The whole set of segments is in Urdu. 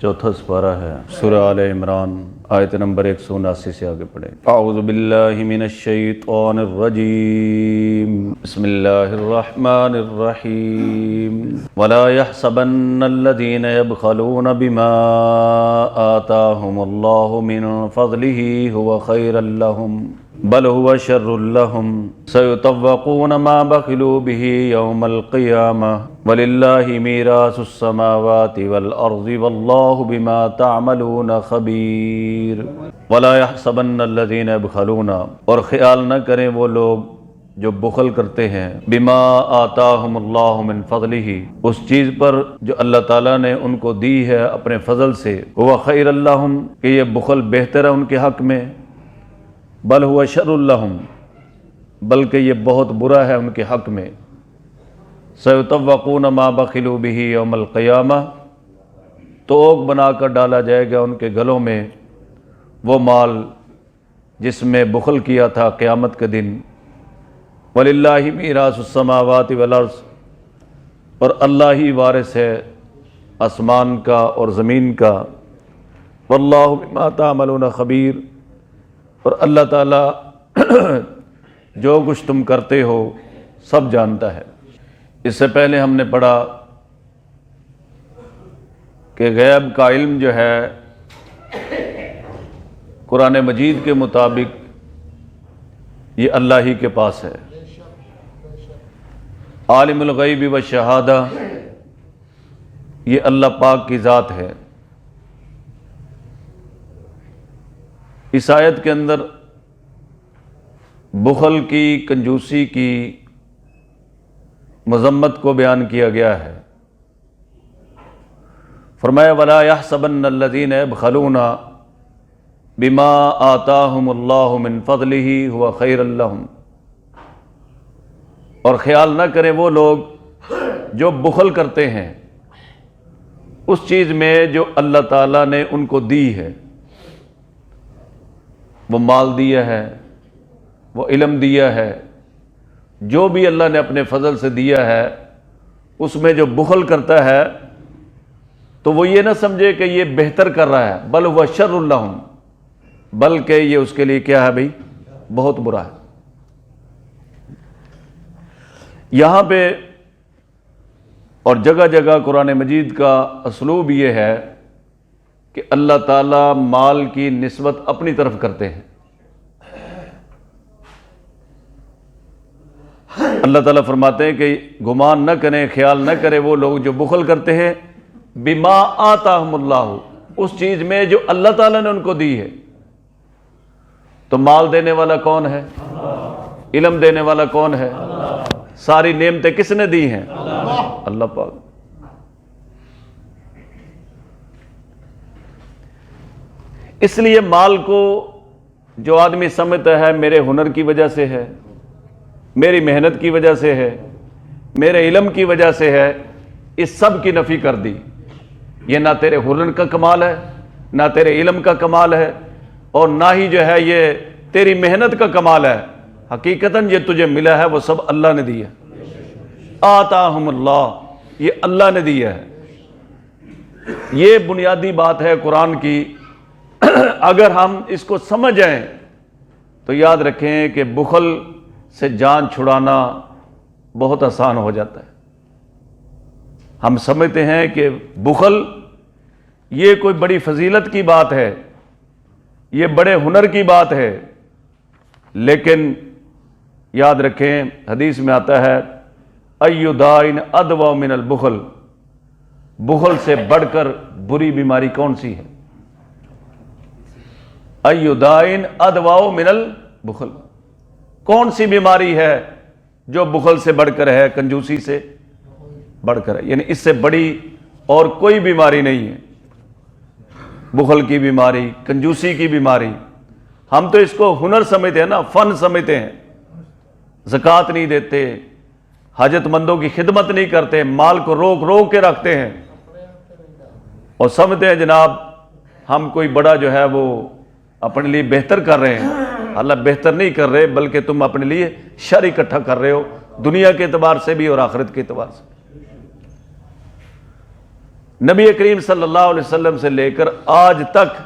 چوتھا سپارہ ہے سورہ آل عمران، آیت نمبر 179 سے آگے پڑھیں۔ اعوذ باللہ من الشیطان الرجیم، بسم اللہ الرحمن الرحیم۔ ولا يحسبن الذين يبخلون بما آتاهم الله من فضله هو خيرا لهم بل هو شر لهم سيطوقون ما بخلوا به يوم القيامة ولله ميراث السماوات والأرض والله بما تعملون خبير۔ ولا يحسبن الذين يبخلون، اور خیال نہ کریں وہ لوگ جو بخل کرتے ہیں، بما آتاہم اللہ من فضلہ، اس چیز پر جو اللہ تعالیٰ نے ان کو دی ہے اپنے فضل سے، هو خیر لہم، کہ یہ بخل بہتر ہے ان کے حق میں، بل هو شر لہم، بلکہ یہ بہت برا ہے ان کے حق میں، سیطوقون ما بخلوا به یوم القیامہ، توق بنا کر ڈالا جائے گا ان کے گلوں میں وہ مال جس میں بخل کیا تھا قیامت کے دن۔ وَلِلَّهِ مِيرَاثُ السَّمَاوَاتِ وَالْأَرْضِ، اور اللہ ہی وارث ہے آسمان کا اور زمین کا، وَاللَّهُ بِمَا تَعْمَلُونَ خَبِيرٌ، اور اللہ تعالیٰ جو کچھ تم کرتے ہو سب جانتا ہے۔ اس سے پہلے ہم نے پڑھا کہ غیب کا علم جو ہے قرآن مجید کے مطابق یہ اللہ ہی کے پاس ہے۔ عالم الغیب والشہادہ، یہ اللہ پاک کی ذات ہے۔ اس آیت کے اندر بخل کی، کنجوسی کی مذمت کو بیان کیا گیا ہے۔ فرمایا وَلَا يَحْسَبَنَّ الَّذِينَ يَبْخَلُونَ بِمَا آتَاهُمُ اللَّهُ مِنْ فَضْلِهِ هُوَ خَيْرًا لَهُمْ، اور خیال نہ کریں وہ لوگ جو بخل کرتے ہیں اس چیز میں جو اللہ تعالیٰ نے ان کو دی ہے، وہ مال دیا ہے، وہ علم دیا ہے، جو بھی اللہ نے اپنے فضل سے دیا ہے اس میں جو بخل کرتا ہے تو وہ یہ نہ سمجھے کہ یہ بہتر کر رہا ہے، بل هو شر لہم، بلکہ یہ اس کے لیے کیا ہے بھائی، بہت برا ہے۔ یہاں پہ اور جگہ جگہ قرآن مجید کا اسلوب یہ ہے کہ اللہ تعالیٰ مال کی نسبت اپنی طرف کرتے ہیں۔ اللہ تعالیٰ فرماتے ہیں کہ گمان نہ کریں، خیال نہ کریں وہ لوگ جو بخل کرتے ہیں بما آتاہم اللہ، اس چیز میں جو اللہ تعالیٰ نے ان کو دی ہے۔ تو مال دینے والا کون ہے؟ علم دینے والا کون ہے؟ ساری نعمتیں کس نے دی ہیں؟ اللہ پاک۔ اس لیے مال کو جو آدمی سمجھتا ہے میرے ہنر کی وجہ سے ہے، میری محنت کی وجہ سے ہے، میرے علم کی وجہ سے ہے، اس سب کی نفی کر دی۔ یہ نہ تیرے ہنر کا کمال ہے، نہ تیرے علم کا کمال ہے، اور نہ ہی جو ہے یہ تیری محنت کا کمال ہے۔ حقیقتاً یہ تجھے ملا ہے وہ سب اللہ نے دیا۔ آتاہم اللہ، یہ اللہ نے دیا ہے۔ یہ بنیادی بات ہے قرآن کی۔ اگر ہم اس کو سمجھ جائیں تو یاد رکھیں کہ بخل سے جان چھڑانا بہت آسان ہو جاتا ہے۔ ہم سمجھتے ہیں کہ بخل یہ کوئی بڑی فضیلت کی بات ہے، یہ بڑے ہنر کی بات ہے، لیکن یاد رکھیں حدیث میں آتا ہے ایُّ داءٍ ادویٰ من البخل، بخل سے بڑھ کر بری بیماری کون سی ہے؟ ایُّ داءٍ ادویٰ من البخل، کون سی بیماری ہے جو بخل سے بڑھ کر ہے، کنجوسی سے بڑھ کر ہے؟ یعنی اس سے بڑی اور کوئی بیماری نہیں ہے۔ بخل کی بیماری، کنجوسی کی بیماری، ہم تو اس کو ہنر سمجھتے ہیں نا، فن سمجھتے ہیں۔ زکوٰۃ نہیں دیتے، حاجت مندوں کی خدمت نہیں کرتے، مال کو روک روک کے رکھتے ہیں اور سمجھتے ہیں جناب ہم کوئی بڑا جو ہے وہ اپنے لیے بہتر کر رہے ہیں. اللہ بہتر نہیں کر رہے، بلکہ تم اپنے لیے شر اکٹھا کر رہے ہو، دنیا کے اعتبار سے بھی اور آخرت کے اعتبار سے. نبی کریم صلی اللہ علیہ وسلم سے لے کر آج تک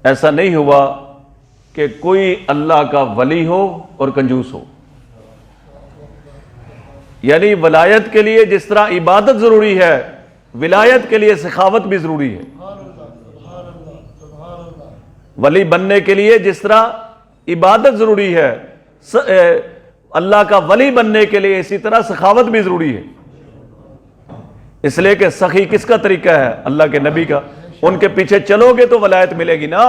ایسا نہیں ہوا کہ کوئی اللہ کا ولی ہو اور کنجوس ہو. یعنی ولایت کے لیے جس طرح عبادت ضروری ہے، ولایت کے لیے سخاوت بھی ضروری ہے. ولی بننے کے لیے جس طرح عبادت ضروری ہے، اللہ کا ولی بننے کے لیے اسی طرح سخاوت بھی ضروری ہے. اس لیے کہ سخی کس کا طریقہ ہے؟ اللہ کے نبی کا. ان کے پیچھے چلو گے تو ولایت ملے گی نا.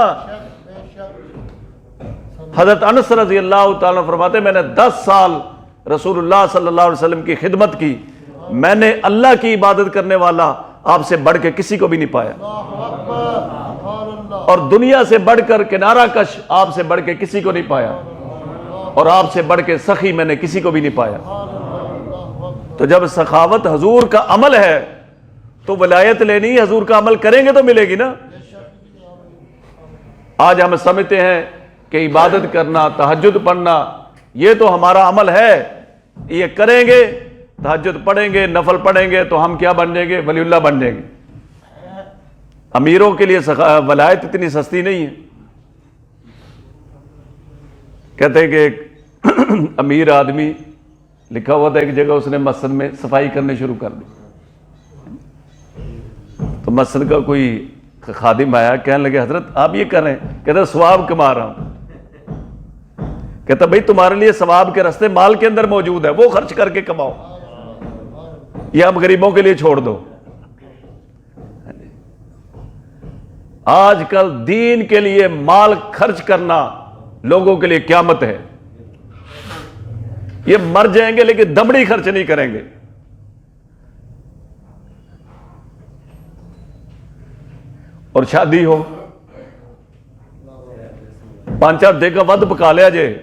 حضرت انس رضی اللہ تعالیٰ عنہ فرماتے میں نے 10 سال رسول اللہ صلی اللہ علیہ وسلم کی خدمت کی، میں نے اللہ کی عبادت کرنے والا آپ سے بڑھ کے کسی کو بھی نہیں پایا، اور دنیا سے بڑھ کر کنارہ کش آپ سے بڑھ کے کسی کو نہیں پایا، اور آپ سے بڑھ کے سخی میں نے کسی کو بھی نہیں پایا. تو جب سخاوت حضور کا عمل ہے تو ولایت لینی حضور کا عمل کریں گے تو ملے گی نا. آج ہم سمجھتے ہیں کہ عبادت کرنا، تہجد پڑھنا یہ تو ہمارا عمل ہے، یہ کریں گے، تہجد پڑھیں گے، نفل پڑھیں گے تو ہم کیا بن جائیں گے؟ ولی اللہ بن جائیں گے. امیروں کے لیے ولایت اتنی سستی نہیں ہے. کہتے ہیں کہ ایک امیر آدمی لکھا ہوا تھا ایک جگہ، اس نے مسجد میں صفائی کرنے شروع کر دی. تو مسجد کا کوئی خادم آیا، کہنے لگے حضرت آپ یہ کر رہے ہیں؟ کہتا ثواب کما رہا ہوں. کہتا بھائی تمہارے لیے ثواب کے راستے مال کے اندر موجود ہے، وہ خرچ کر کے کماؤ، یہ اب غریبوں کے لیے چھوڑ دو. آج کل دین کے لیے مال خرچ کرنا لوگوں کے لیے قیامت ہے. یہ مر جائیں گے لیکن دمڑی خرچ نہیں کریں گے. اور شادی ہو 5-4 دے کا ود پکا لیا جائے،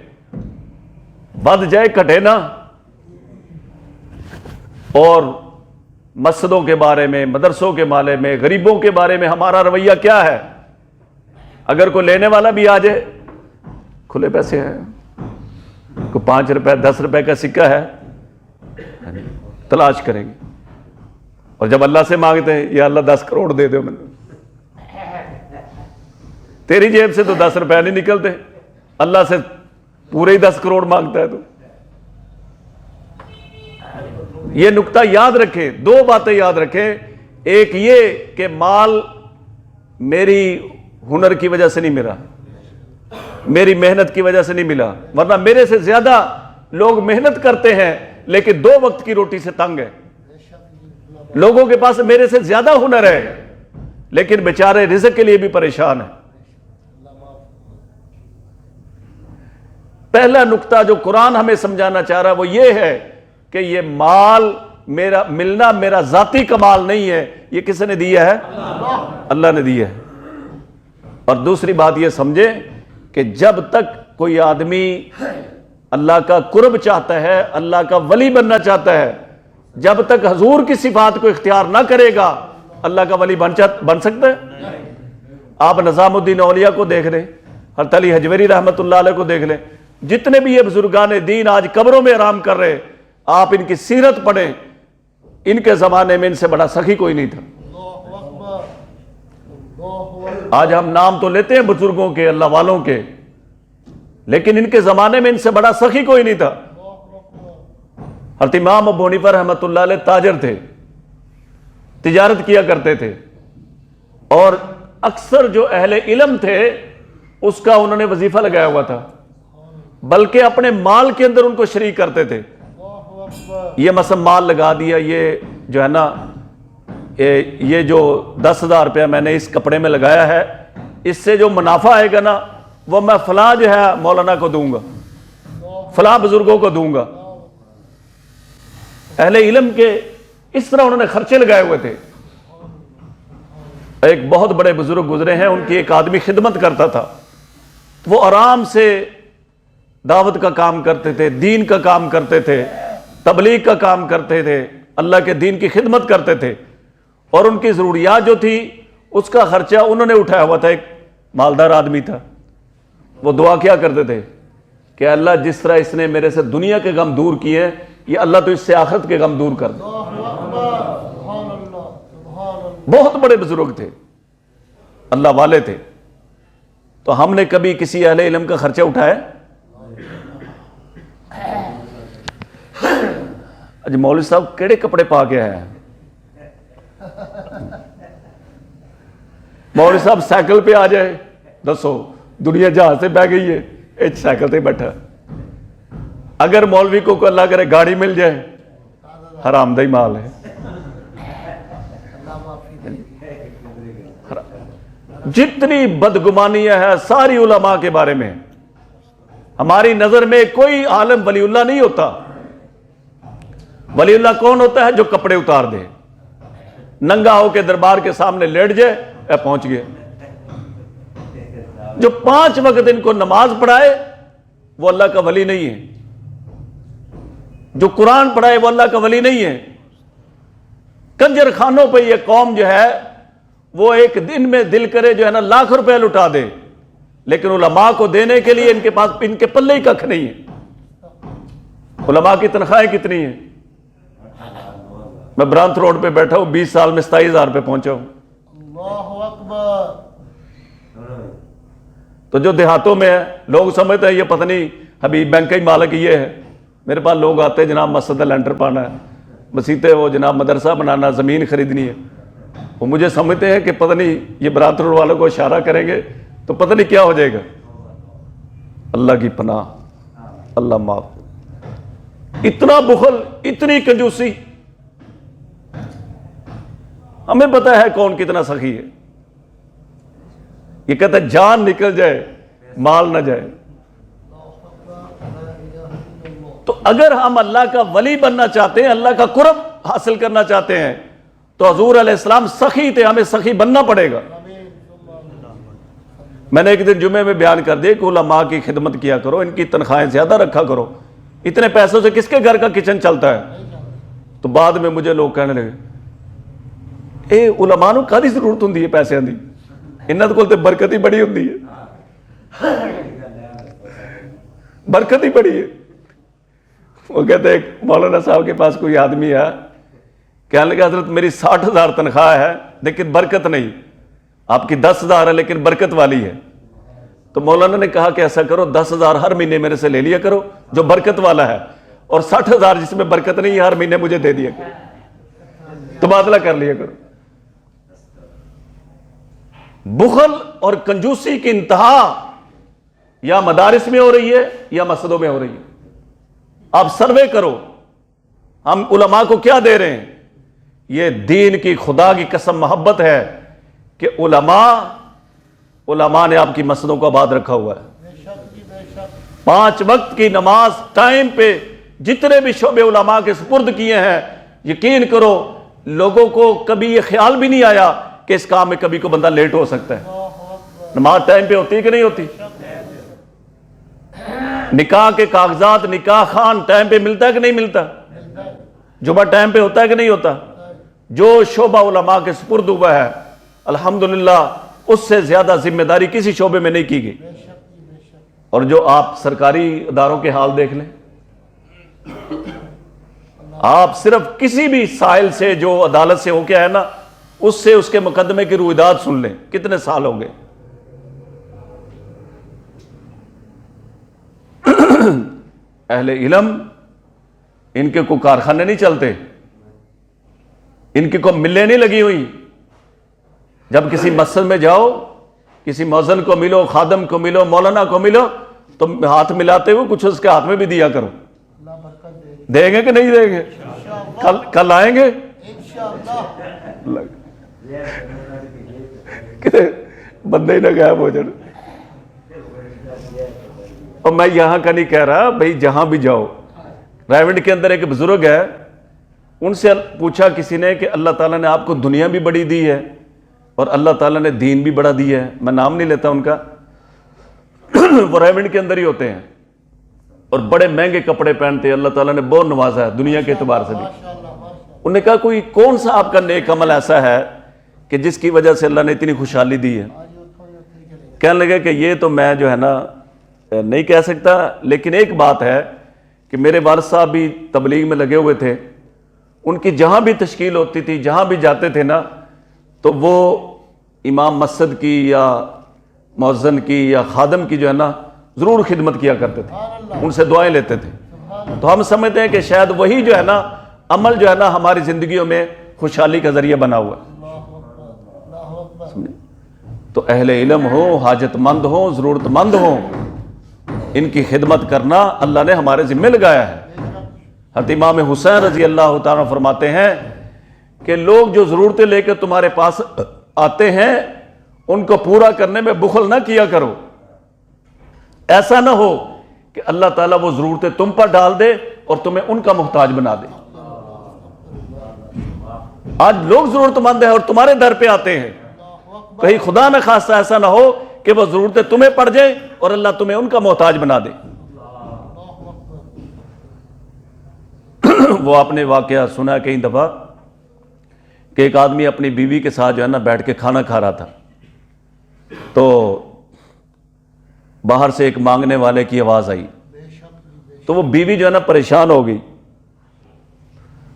ود جائے کٹے نا. اور مسجدوں کے بارے میں، مدرسوں کے بارے میں، غریبوں کے بارے میں ہمارا رویہ کیا ہے؟ اگر کوئی لینے والا بھی آ جائے، کھلے پیسے ہیں، کوئی 5 روپے 10 روپے کا سکہ ہے، تلاش کریں گے. اور جب اللہ سے مانگتے ہیں یا اللہ 10 کروڑ دے دو، تیری جیب سے تو 10 روپے نہیں نکلتے، اللہ سے پورے ہی 10 کروڑ مانگتا ہے. تو یہ نقطہ یاد رکھیں، 2 باتیں یاد رکھیں. ایک یہ کہ مال میری ہنر کی وجہ سے نہیں ملا، میری محنت کی وجہ سے نہیں ملا، ورنہ میرے سے زیادہ لوگ محنت کرتے ہیں لیکن 2 وقت کی روٹی سے تنگ ہے. لوگوں کے پاس میرے سے زیادہ ہنر ہے لیکن بیچارے رزق کے لیے بھی پریشان ہیں. پہلا نقطہ جو قرآن ہمیں سمجھانا چاہ رہا ہے وہ یہ ہے کہ یہ مال میرا ملنا میرا ذاتی کمال نہیں ہے، یہ کس نے دیا ہے؟ اللہ نے دیا ہے. اور دوسری بات یہ سمجھے کہ جب تک کوئی آدمی اللہ کا قرب چاہتا ہے، اللہ کا ولی بننا چاہتا ہے، جب تک حضور کی صفات کو اختیار نہ کرے گا اللہ کا ولی بن سکتا ہے؟ آپ نظام الدین اولیاء کو دیکھ لیں، حضرت علی حجویری رحمۃ اللہ علیہ کو دیکھ لیں، جتنے بھی یہ بزرگان دین آج قبروں میں آرام کر رہے، آپ ان کی سیرت پڑھیں، ان کے زمانے میں ان سے بڑا سخی کوئی نہیں تھا. آج ہم نام تو لیتے ہیں بزرگوں کے، اللہ والوں کے، لیکن ان کے زمانے میں ان سے بڑا سخی کوئی نہیں تھا. حضرت امام ابو حنیفہ رحمۃ اللہ علیہ تاجر تھے، تجارت کیا کرتے تھے، اور اکثر جو اہل علم تھے اس کا انہوں نے وظیفہ لگایا ہوا تھا، بلکہ اپنے مال کے اندر ان کو شریک کرتے تھے. یہ مثلا مال لگا دیا، یہ جو ہے نا یہ جو 10,000 روپیہ میں نے اس کپڑے میں لگایا ہے، اس سے جو منافع آئے گا نا وہ میں فلاں جو ہے مولانا کو دوں گا، فلاں بزرگوں کو دوں گا. اہل علم کے اس طرح انہوں نے خرچے لگائے ہوئے تھے. ایک بہت بڑے بزرگ گزرے ہیں، ان کی ایک آدمی خدمت کرتا تھا، وہ آرام سے دعوت کا کام کرتے تھے، دین کا کام کرتے تھے، تبلیغ کا کام کرتے تھے، اللہ کے دین کی خدمت کرتے تھے، اور ان کی ضروریات جو تھی اس کا خرچہ انہوں نے اٹھایا ہوا تھا، ایک مالدار آدمی تھا، وہ دعا کیا کرتے تھے کہ اللہ جس طرح اس نے میرے سے دنیا کے غم دور کیے ہیں، یہ اللہ تو اس سے آخرت کے غم دور کر دے۔ بہت بڑے بزرگ تھے، اللہ والے تھے، تو ہم نے کبھی کسی اہل علم کا خرچہ اٹھایا؟ اج مولوی صاحب کیڑے کپڑے پا کے آئے ہیں؟ مولوی صاحب سائیکل پہ آ جائے، دسو دنیا جہاز سے بہ گئی ہے، ایک سائیکل پہ بیٹھا۔ اگر مولوی کو اللہ کرے گاڑی مل جائے، حرام دہی مال ہے۔ جتنی بدگمانیاں ہے ساری علماء کے بارے میں، ہماری نظر میں کوئی عالم ولی اللہ نہیں ہوتا۔ ولی اللہ کون ہوتا ہے؟ جو کپڑے اتار دے، ننگا ہو کے دربار کے سامنے لیٹ جائے، اے پہنچ گئے۔ جو 5 وقت ان کو نماز پڑھائے وہ اللہ کا ولی نہیں ہے، جو قرآن پڑھائے وہ اللہ کا ولی نہیں ہے۔ کنجر خانوں پہ یہ قوم جو ہے وہ ایک دن میں دل کرے جو ہے نا لاکھ روپے لٹا دے، لیکن علماء کو دینے کے لیے ان کے پلے ہی ککھ نہیں ہے۔ علماء کی تنخواہیں کتنی ہیں؟ میں برانت روڈ پہ بیٹھا ہوں، 20 سال میں 27,000 پہ پہنچا ہوں۔ اللہ اکبر۔ تو جو دیہاتوں میں ہے لوگ سمجھتے ہیں یہ پتہ نہیں حبیب بینک کا ہی مالک یہ ہے۔ میرے پاس لوگ آتے ہیں جناب مسجد لینٹر پانا ہے، مسیطے وہ جناب مدرسہ بنانا، زمین خریدنی ہے، وہ مجھے سمجھتے ہیں کہ پتہ نہیں یہ برانت روڈ والوں کو اشارہ کریں گے تو پتہ نہیں کیا ہو جائے گا۔ اللہ کی پناہ، اللہ معاف۔ اتنا بخل، اتنی کنجوسی، ہمیں پتہ ہے کون کتنا سخی ہے۔ یہ کہتا ہے جان نکل جائے مال نہ جائے۔ تو اگر ہم اللہ کا ولی بننا چاہتے ہیں، اللہ کا قرب حاصل کرنا چاہتے ہیں تو حضور علیہ السلام سخی تھے، ہمیں سخی بننا پڑے گا۔ میں نے ایک دن جمعے میں بیان کر دیا کہ علماء کی خدمت کیا کرو، ان کی تنخواہیں زیادہ رکھا کرو، اتنے پیسوں سے کس کے گھر کا کچن چلتا ہے؟ تو بعد میں مجھے لوگ کہنے لگے اے علماء نو کدی ضرورت ہوندی ہے پیسے دی، انہاں کول تے برکت ہی بڑی ہوندی ہے، برکت ہی بڑی ہے۔ وہ کہتے ہیں مولانا صاحب کے پاس کوئی آدمی ہے، کہنے لگا حضرت میری 60,000 تنخواہ ہے لیکن برکت نہیں، آپ کی 10,000 ہے لیکن برکت والی ہے۔ تو مولانا نے کہا کہ ایسا کرو 10,000 ہر مہینے میرے سے لے لیا کرو جو برکت والا ہے، اور 60,000 جس میں برکت نہیں ہے ہر مہینے مجھے دے دیا کرو، تبادلہ کر لیا کرو۔ بخل اور کنجوسی کی انتہا یا مدارس میں ہو رہی ہے یا مسجدوں میں ہو رہی ہے۔ آپ سروے کرو ہم علماء کو کیا دے رہے ہیں۔ یہ دین کی خدا کی قسم محبت ہے کہ علماء نے آپ کی مسجدوں کو آباد رکھا ہوا ہے۔ 5 وقت کی نماز ٹائم پہ جتنے بھی شعبے علماء کے سپرد کیے ہیں، یقین کرو لوگوں کو کبھی یہ خیال بھی نہیں آیا کہ اس کام میں کبھی کو بندہ لیٹ ہو سکتا ہے۔ نماز ٹائم پہ ہوتی ہے کہ نہیں ہوتی؟ نکاح کے کاغذات، نکاح خان ٹائم پہ ملتا ہے کہ نہیں ملتا؟ جمعہ ٹائم پہ ہوتا ہے کہ نہیں ہوتا؟ جو شعبہ علماء کے سپرد ہوا ہے الحمدللہ اس سے زیادہ ذمہ داری کسی شعبے میں نہیں کی گئی۔ اور جو آپ سرکاری اداروں کے حال دیکھ لیں، آپ صرف کسی بھی سائل سے جو عدالت سے ہو کے آئے نا، اس سے اس کے مقدمے کی رویداد سن لیں، کتنے سال ہوں گے۔ اہل علم ان کے کوئی کارخانے نہیں چلتے، ان کی کوئی ملیں نہیں لگی ہوئی۔ جب کسی مسجد میں جاؤ، کسی مؤذن کو ملو، خادم کو ملو، مولانا کو ملو، تو ہاتھ ملاتے ہوئے کچھ اس کے ہاتھ میں بھی دیا کرو۔ دیں گے کہ نہیں دیں گے؟ کل آئیں گے بندے ہی نہ غائب ہو جائے۔ اور میں یہاں کا نہیں کہہ رہا بھائی، جہاں بھی جاؤ۔ رائیونڈ کے اندر ایک بزرگ ہے، ان سے پوچھا کسی نے کہ اللہ تعالیٰ نے آپ کو دنیا بھی بڑی دی ہے اور اللہ تعالیٰ نے دین بھی بڑا دیا ہے، میں نام نہیں لیتا ان کا، وہ رائیونڈ کے اندر ہی ہوتے ہیں اور بڑے مہنگے کپڑے پہنتے ہیں، اللہ تعالیٰ نے بہت نوازا ہے دنیا کے اعتبار سے بھی۔ انہوں نے کہا کوئی کون سا آپ کا نیک عمل ایسا ہے کہ جس کی وجہ سے اللہ نے اتنی خوشحالی دی ہے. کہنے لگے کہ یہ تو میں جو ہے نا نہیں کہہ سکتا، لیکن ایک بات ہے کہ میرے والد صاحب بھی تبلیغ میں لگے ہوئے تھے، ان کی جہاں بھی تشکیل ہوتی تھی، جہاں بھی جاتے تھے نا، تو وہ امام مسجد کی یا مؤذن کی یا خادم کی جو ہے نا ضرور خدمت کیا کرتے تھے، ان سے دعائیں لیتے تھے. تو ہم سمجھتے ہیں کہ شاید وہی جو ہے نا عمل جو ہے نا ہماری زندگیوں میں خوشحالی کا ذریعہ بنا ہوا ہے. سمجھے؟ تو اہل علم ہوں، حاجت مند ہوں، ضرورت مند ہوں، ان کی خدمت کرنا اللہ نے ہمارے ذمہ لگایا ہے. حضرت امام حسین رضی اللہ تعالیٰ فرماتے ہیں کہ لوگ جو ضرورتیں لے کر تمہارے پاس آتے ہیں ان کو پورا کرنے میں بخل نہ کیا کرو. ایسا نہ ہو کہ اللہ تعالیٰ وہ ضرورتیں تم پر ڈال دے اور تمہیں ان کا محتاج بنا دے. آج لوگ ضرورت مند ہیں اور تمہارے در پہ آتے ہیں، کہیں خدا نہ خواستہ ایسا نہ ہو کہ وہ ضرورتیں تمہیں پڑ جائیں اور اللہ تمہیں ان کا محتاج بنا دے. وہ آپ نے واقعہ سنا کئی دفعہ کہ ایک آدمی اپنی بیوی کے ساتھ جو ہے نا بیٹھ کے کھانا کھا رہا تھا، تو باہر سے ایک مانگنے والے کی آواز آئی، تو وہ بیوی جو ہے نا پریشان ہو گئی.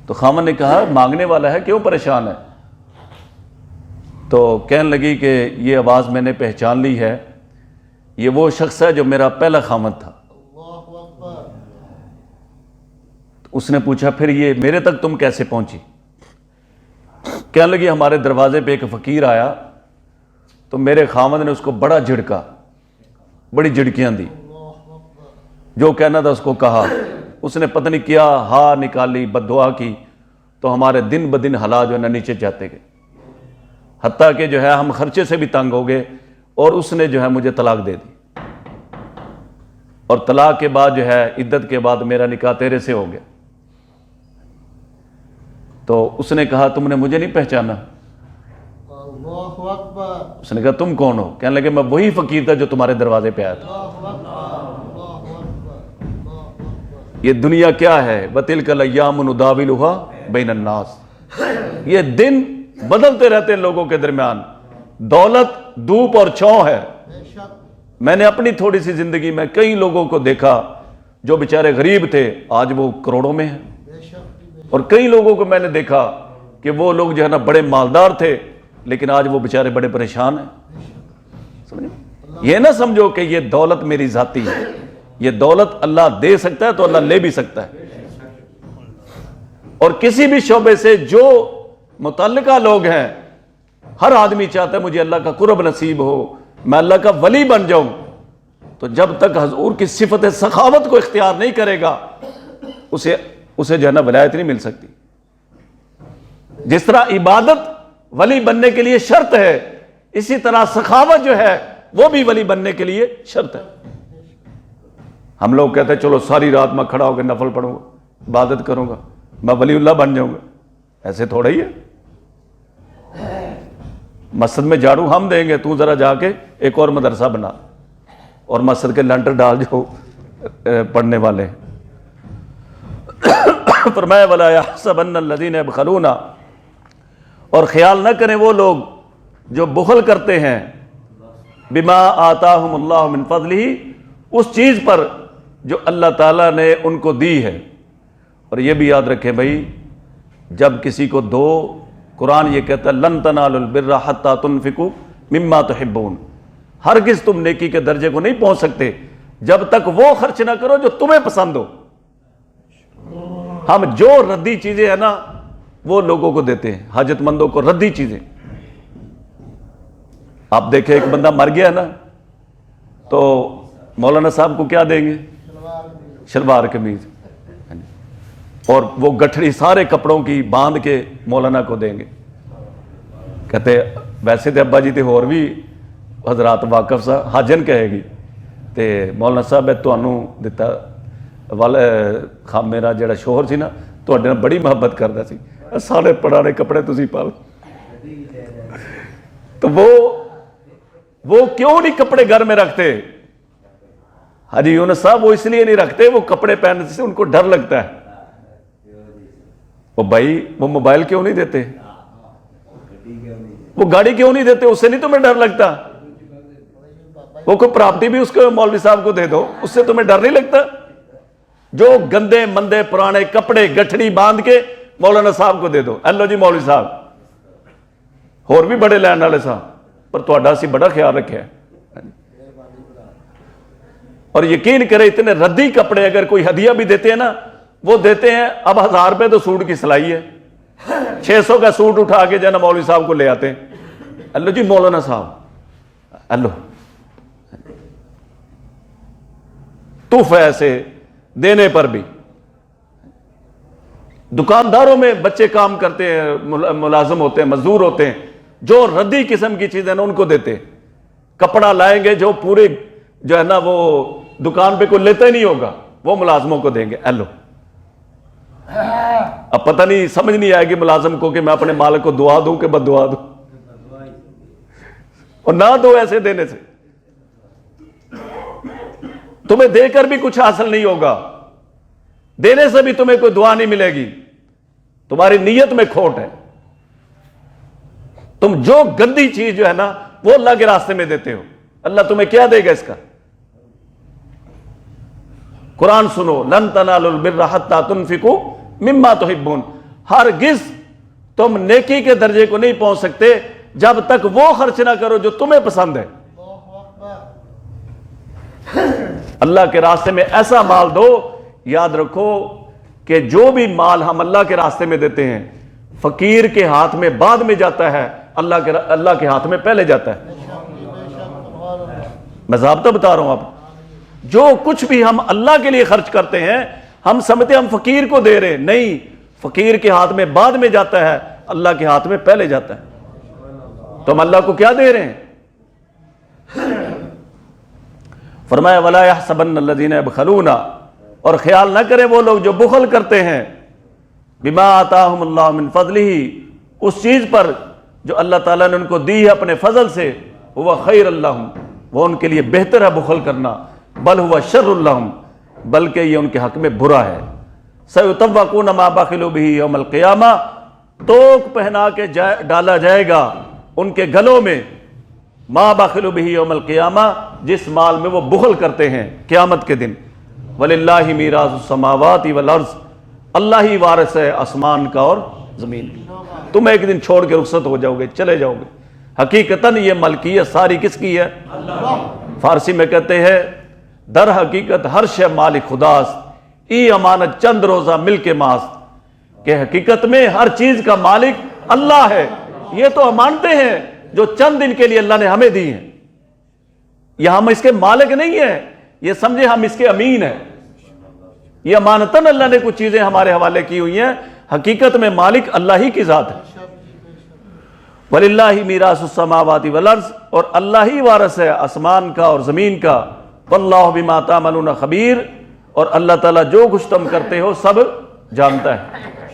تو خامن نے کہا مانگنے والا ہے، کیوں پریشان ہے؟ تو کہنے لگی کہ یہ آواز میں نے پہچان لی ہے، یہ وہ شخص ہے جو میرا پہلا خامن تھا. اس نے پوچھا پھر یہ میرے تک تم کیسے پہنچی؟ کہنے لگی ہمارے دروازے پہ ایک فقیر آیا تو میرے خامن نے اس کو بڑا جھڑکا، بڑی جھڑکیاں دی، جو کہنا تھا اس کو کہا. اس نے پتہ نہیں کیا ہاں نکالی، بد دعا کی، تو ہمارے دن بدن حالات جو ہے نا نیچے جاتے گئے، حتیٰ کہ جو ہے ہم خرچے سے بھی تنگ ہو گئے اور اس نے جو ہے مجھے طلاق دے دی. اور طلاق کے بعد جو ہے عدت کے بعد میرا نکاح تیرے سے ہو گیا. تو اس نے کہا تم نے مجھے نہیں پہچانا؟ اللہ اکبر. اس نے کہا تم کون ہو؟ کہنے لگے میں وہی فقیر تھا جو تمہارے دروازے پہ آیا تھا. یہ دنیا کیا ہے؟ وَتِلْكَ الْأَيَّامُ نُدَاوِلُهَا بَيْنَ النَّاسِ. یہ دن بدلتے رہتے ہیں لوگوں کے درمیان. دولت دھوپ اور چھاؤں ہے. میں نے اپنی تھوڑی سی زندگی میں کئی لوگوں کو دیکھا جو بیچارے غریب تھے، آج وہ کروڑوں میں ہیں. اور کئی لوگوں کو میں نے دیکھا کہ وہ لوگ جو ہے نا بڑے مالدار تھے لیکن آج وہ بیچارے بڑے پریشان ہیں. سمجھے؟ یہ نہ سمجھو کہ یہ دولت میری ذاتی ہے، یہ دولت اللہ دے سکتا ہے تو اللہ لے بھی سکتا ہے. اور کسی بھی شعبے سے جو متعلقہ لوگ ہیں، ہر آدمی چاہتا ہے مجھے اللہ کا قرب نصیب ہو، میں اللہ کا ولی بن جاؤں. تو جب تک حضور کی صفت سخاوت کو اختیار نہیں کرے گا اسے جو ہے نا ولایت نہیں مل سکتی. جس طرح عبادت ولی بننے کے لیے شرط ہے، اسی طرح سخاوت جو ہے وہ بھی ولی بننے کے لیے شرط ہے. ہم لوگ کہتے ہیں چلو ساری رات میں کھڑا ہو کے نفل پڑھوں گا، عبادت کروں گا، میں ولی اللہ بن جاؤں گا. ایسے تھوڑا ہی ہے. مسجد میں جھاڑو ہم دیں گے، تو ذرا جا کے ایک اور مدرسہ بنا اور مسجد کے لنٹر ڈال جو پڑھنے والے. فرمایا وَلَا يَحْسَبَنَّ الَّذِينَ يَبْخَلُونَ، اور خیال نہ کریں وہ لوگ جو بخل کرتے ہیں، بِمَا آتَاهُمُ اللَّهُ مِنْ فَضْلِهِ، اس چیز پر جو اللہ تعالیٰ نے ان کو دی ہے. اور یہ بھی یاد رکھیں بھائی، جب کسی کو دو، قرآن یہ کہتا ہے لَن تَنَالُوا الْبِرَّ حَتَّى تُنْفِقُوا مِمَّا تُحِبُّونَ. ہرگز تم نیکی کے درجے کو نہیں پہنچ سکتے جب تک وہ خرچ نہ کرو جو تمہیں پسند ہو. ہم جو ردی چیزیں ہیں نا وہ لوگوں کو دیتے ہیں، حاجت مندوں کو ردی چیزیں. آپ دیکھیں ایک بندہ مر گیا نا تو مولانا صاحب کو کیا دیں گے؟ شلوار قمیض، اور وہ گٹھڑی سارے کپڑوں کی باندھ کے مولانا کو دیں گے. کہتے ویسے تو ابا جی تے اور بھی حضرات واقف سا حاجن کہے گی تے مولانا صاحب تانوں دتا میرا جڑا شوہر سی نا تواڈے نال بڑی محبت کردا سی، سارے پرانے کپڑے تسی پا لو. تو وہ کیوں نہیں کپڑے گھر میں رکھتے؟ حاجی یونس صاحب وہ اس لیے نہیں رکھتے، وہ کپڑے پہننے سے ان کو ڈر لگتا ہے. وہ بھائی وہ موبائل کیوں نہیں دیتے؟ وہ گاڑی کیوں نہیں دیتے؟ اس سے نہیں تمہیں ڈر لگتا؟ وہ کوئی پراپرٹی بھی اس کو مولوی صاحب کو دے دو، اس سے تمہیں ڈر نہیں لگتا؟ جو گندے مندے پرانے کپڑے گٹھڑی باندھ کے مولانا صاحب کو دے دو، ایلو جی مولوی صاحب، اور بھی بڑے لین والے صاحب، پر تہاڈا سی بڑا خیال رکھا ہے۔ اور یقین کرے اتنے ردی کپڑے اگر کوئی ہدیہ بھی دیتے ہیں نا، وہ دیتے ہیں اب 1000 روپے تو سوٹ کی سلائی ہے، 600 کا سوٹ اٹھا کے جانا مولوی صاحب کو لے آتے ہیں، ایلو جی مولانا صاحب، ایلو تحفہ ایسے دینے پر بھی۔ دکانداروں میں بچے کام کرتے ہیں، ملازم ہوتے ہیں، مزدور ہوتے ہیں، جو ردی قسم کی چیزیں نا ان کو دیتے، کپڑا لائیں گے جو پورے جو ہے نا وہ دکان پہ کوئی لیتا ہی نہیں ہوگا، وہ ملازموں کو دیں گے، ایلو۔ اب پتہ نہیں، سمجھ نہیں آئے گی ملازم کو کہ میں اپنے مالک کو دعا دوں کہ بد دعا دوں، اور نہ دو ایسے دینے سے، تمہیں دے کر بھی کچھ حاصل نہیں ہوگا، دینے سے بھی تمہیں کوئی دعا نہیں ملے گی، تمہاری نیت میں کھوٹ ہے۔ تم جو گندی چیز جو ہے نا وہ اللہ کے راستے میں دیتے ہو، اللہ تمہیں کیا دے گا اس کا؟ قرآن سنو، لن تنالوا البر حتی تنفقوا مما تحبون، ہرگز تم نیکی کے درجے کو نہیں پہنچ سکتے جب تک وہ خرچ نہ کرو جو تمہیں پسند ہے۔ اللہ کے راستے میں ایسا مال دو، یاد رکھو کہ جو بھی مال ہم اللہ کے راستے میں دیتے ہیں فقیر کے ہاتھ میں بعد میں جاتا ہے، اللہ کے ہاتھ میں پہلے جاتا ہے۔ میں ضابطہ بتا رہا ہوں، آپ جو کچھ بھی ہم اللہ کے لیے خرچ کرتے ہیں ہم سمجھتے ہم فقیر کو دے رہے، نہیں، فقیر کے ہاتھ میں بعد میں جاتا ہے، اللہ کے ہاتھ میں پہلے جاتا ہے۔ تو ہم اللہ کو کیا دے رہے ہیں؟ فرمایا وَلَا يَحْسَبَنَّ الَّذِينَ يَبْخَلُونَ، اور خیال نہ کریں وہ لوگ جو بخل کرتے ہیں، بِمَا آتَاهُمُ اللَّهُ مِنْ فَضْلِهِ، اس چیز پر جو اللہ تعالیٰ نے ان کو دی ہے اپنے فضل سے، هُوَ خَيْرٌ لَّهُمْ، وہ ان کے لیے بہتر ہے بخل کرنا، بل هُوَ شَرٌّ لَّهُمْ، بلکہ یہ ان کے حق میں برا ہے۔ سَيُطَوَّقُونَ مَا بَخِلُوا بِهِ يَوْمَ الْقِيَامَةِ، توق پہنا کے ڈالا جائے گا ان کے گلوں میں، ما بخلوا به یوم القیامہ، جس مال میں وہ بخل کرتے ہیں قیامت کے دن۔ وَلِلَّهِ مِيرَاثُ السَّمَاوَاتِ وَالْأَرْضِ، اللہ ہی وارث ہے آسمان کا اور زمین کا۔ تم ایک دن چھوڑ کے رخصت ہو جاؤ گے، چلے جاؤ گے، حقیقتاً یہ ملکیت ساری کس کی ہے؟ فارسی میں کہتے ہیں در حقیقت ہر شے مالک خداست، ای امانت چند روزہ مل کے ماست، کہ حقیقت میں ہر چیز کا مالک اللہ ہے۔ یہ تو ہم مانتے ہیں جو چند دن کے لیے اللہ نے ہمیں دی ہیں، یہ ہم اس کے مالک نہیں ہیں، یہ سمجھے ہم اس کے امین ہیں، یہ امانتاً اللہ نے کچھ چیزیں ہمارے حوالے کی ہوئی ہیں، حقیقت میں مالک اللہ ہی کی ذات ہے۔ وَلِلَّهِ مِيرَاثُ السَّمَاوَاتِ وَالْأَرْضِ، اور اللہ ہی وارث ہے آسمان کا اور زمین کا۔ وَاللَّهُ بِمَا تَعْمَلُونَ خَبِيرٌ، اور اللہ تعالیٰ جو کچھ تم کرتے ہو سب جانتا ہے۔